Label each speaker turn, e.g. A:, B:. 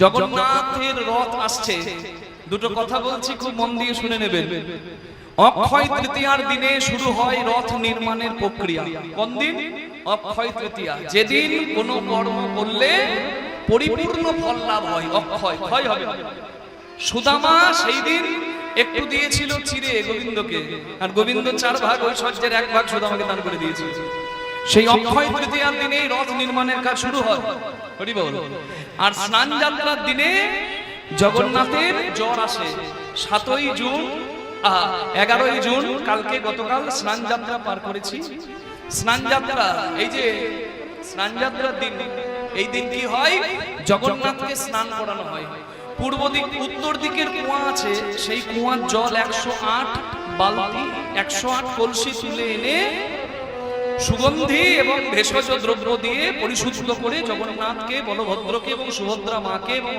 A: জগন্নাথের রথ আসছে। দুটো কথা বলছি, খুব মন দিয়ে শুনে নেবেন। অক্ষয় তৃতীয়ার দিনে শুরু হয় রথ নির্মাণের প্রক্রিয়া। কোন দিন? অক্ষয় তৃতীয়া, যেদিন কোনো কর্ম করলে পরিপূর্ণ ফল লাভ হয়। অক্ষয় ক্ষয় হবে। সুদামা সেই দিন একটু দিয়েছিল চিরে গোবিন্দকে, আর গোবিন্দ 4 ভাগ ঐশ্বর্যের 1 ভাগ সুদামাকে দান করে দিয়েছিল। সেই অক্ষয় তৃতীয়ার দিনে রথ নির্মাণের কাজ শুরু হয়। হরি বল। আর স্নান যাত্রার দিনে জগন্নাথের জ্বর আসে। 7ই জুন 11ই জুন কালকে গতকাল স্নান যাত্রা পার করেছি। স্নান যাত্রা, এই যে স্নান যাত্রার দিন, এই দিন কি হয়? জগন্নাথকে স্নান করানো হয়। পূর্ব দিক উত্তর দিকের কুয়া আছে, সেই কুয়ার জল 108 বালতি 108 কলসি তুলে এনে সুগন্ধি এবং ভেষজ দ্রব্য দিয়ে পরিশুদ্ধ করে জগন্নাথকে, বলভদ্রকে এবং সুভদ্রা মাকে এবং